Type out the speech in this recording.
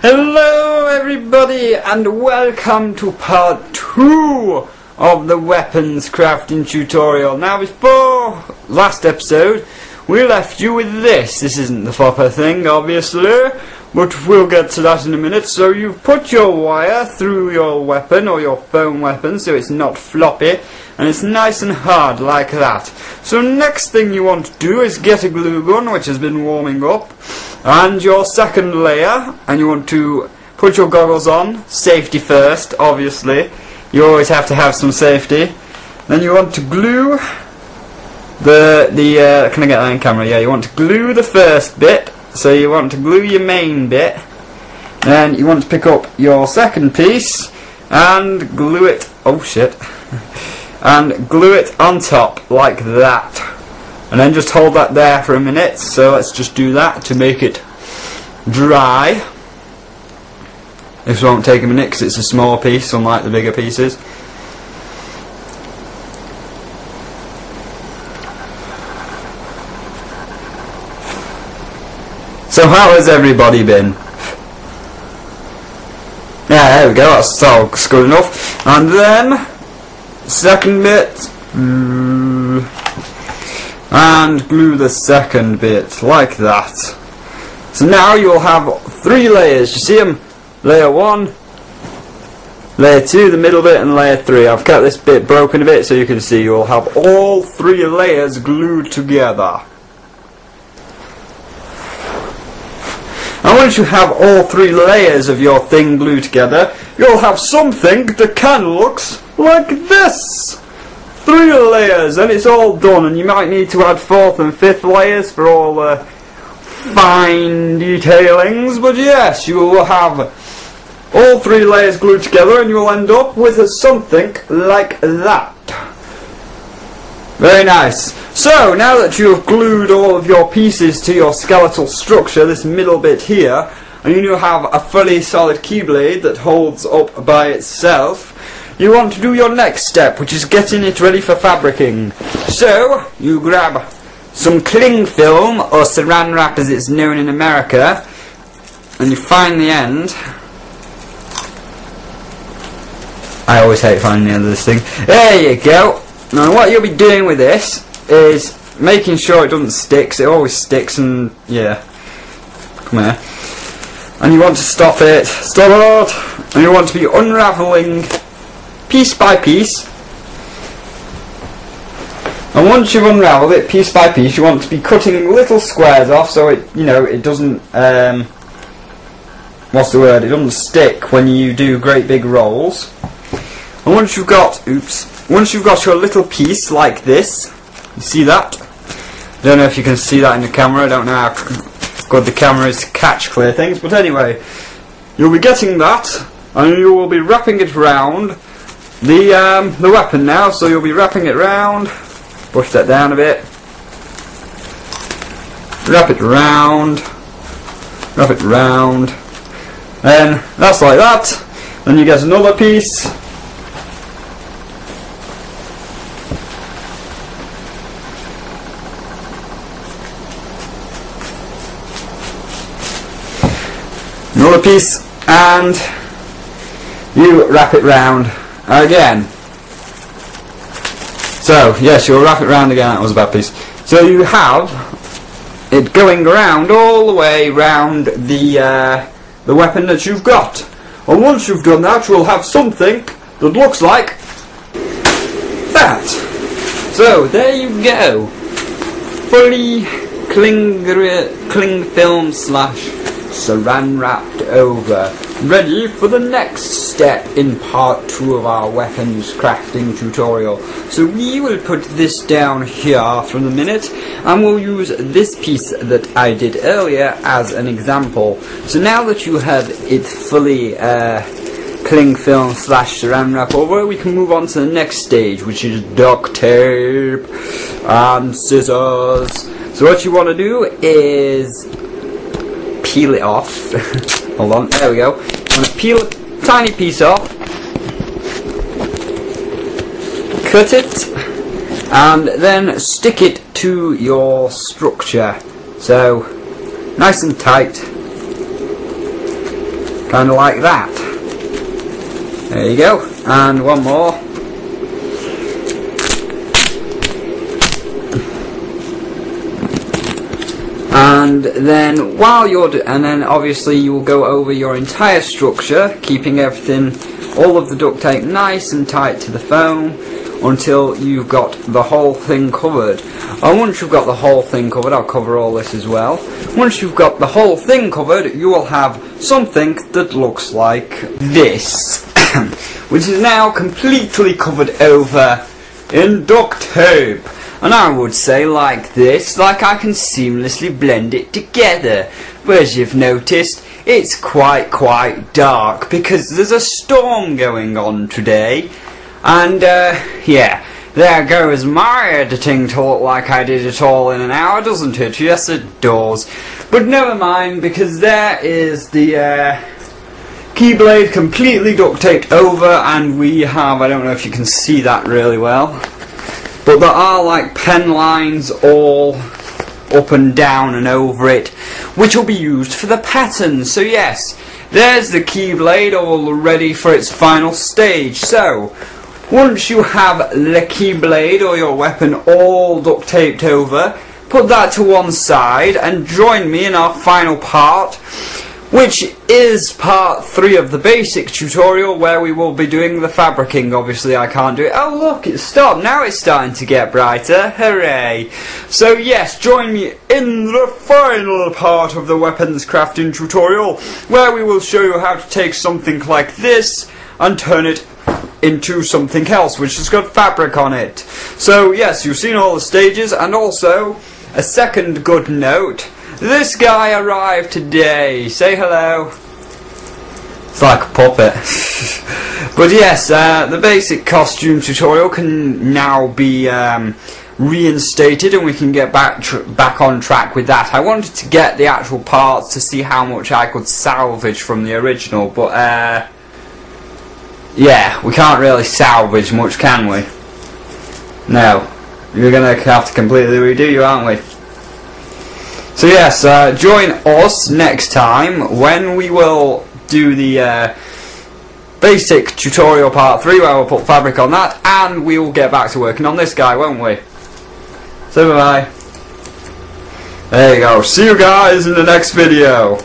Hello everybody and welcome to part 2 of the weapons crafting tutorial. Now before last episode we left you with this. This isn't the flopper thing obviously, but we'll get to that in a minute. So you've put your wire through your weapon or your foam weapon so it's not floppy and it's nice and hard like that. So next thing you want to do is get a glue gun which has been warming up and your second layer, and you want to put your goggles on, safety first obviously, you always have to have some safety. Then you want to glue the can I get that in camera? Yeah, you want to glue the first bit, so you want to glue your main bit, then you want to pick up your second piece and glue it, oh shit, and glue it on top like that. And then just hold that there for a minute. So let's just do that to make it dry. This won't take a minute because it's a small piece unlike the bigger pieces. So how has everybody been? Yeah, there we go, that's good enough. And then second bit, and glue the second bit like that. So now you'll have 3 layers. You see them? Layer 1, layer 2, the middle bit, and layer 3. I've got this bit broken a bit so you can see you'll have all 3 layers glued together. And once you have all 3 layers of your thing glued together, you'll have something that kind of looks like this. 3 layers and it's all done, and you might need to add 4th and 5th layers for all the fine detailings, but yes, you will have all 3 layers glued together and you will end up with something like that. Very nice. So now that you have glued all of your pieces to your skeletal structure, this middle bit here, and you have a fully solid keyblade that holds up by itself, you want to do your next step, which is getting it ready for fabricking. So you grab some cling film, or saran wrap as it's known in America, and you find the end. I always hate finding the end of this thing. There you go. Now what you'll be doing with this is making sure it doesn't stick, 'cause it always sticks, and yeah, come here. And you want to stop it, and you want to be unravelling piece by piece. And once you've unravelled it piece by piece, you want to be cutting little squares off so it, you know, it doesn't what's the word? It doesn't stick when you do great big rolls. And once you've got once you've got your little piece like this, you see that? I don't know if you can see that in the camera. I don't know how good the camera is to catch clear things, but anyway, you'll be getting that, and you will be wrapping it round the weapon now. So you'll be wrapping it round, push that down a bit, wrap it round, then that's like that. Then you get another piece, and you wrap it round again. So yes, you'll wrap it round again. That was a bad piece. So you have it going round all the way round the weapon that you've got. And once you've done that, you'll have something that looks like that. So there you go, fully cling film slash saran wrapped over, ready for the next step in part 2 of our weapons crafting tutorial. So we will put this down here for the minute, and we'll use this piece that I did earlier as an example. So now that you have it fully cling film slash saran wrap over, we can move on to the next stage, which is duct tape and scissors. So what you want to do is peel it off. Hold on, there we go. I'm going to peel a tiny piece off, cut it, and then stick it to your structure. So nice and tight. kind of like that. There you go, and one more. And then while you're and then obviously you will go over your entire structure, keeping everything, all of the duct tape nice and tight to the foam until you've got the whole thing covered. And once you've got the whole thing covered, I'll cover all this as well. Once you've got the whole thing covered, you will have something that looks like this, which is now completely covered over in duct tape. And I would say like this, like I can seamlessly blend it together. But as you've noticed, it's quite dark because there's a storm going on today. And yeah, there goes my editing to look like I did it all in an hour, doesn't it? Yes, it does. But never mind, because there is the keyblade completely duct taped over, and we have, I don't know if you can see that really well, but there are like pen lines all up and down and over it, which will be used for the patterns. So yes, there's the keyblade all ready for its final stage. So once you have the keyblade or your weapon all duct taped over, put that to one side and join me in our final part, which is part 3 of the basic tutorial, where we will be doing the fabricking. Obviously I can't do it. Oh look, it stopped. Now it's starting to get brighter. Hooray. So yes, join me in the final part of the weapons crafting tutorial, where we will show you how to take something like this and turn it into something else which has got fabric on it. So yes, you've seen all the stages, and also a second good note. This guy arrived today. Say hello. It's like a puppet. But yes, the basic costume tutorial can now be reinstated, and we can get back on track with that. I wanted to get the actual parts to see how much I could salvage from the original, but yeah, we can't really salvage much, can we? No. You're gonna have to completely redo you, aren't we? So yes, join us next time when we will do the basic tutorial part 3, where we'll put fabric on that, and we will get back to working on this guy, won't we? So bye bye. There you go. See you guys in the next video.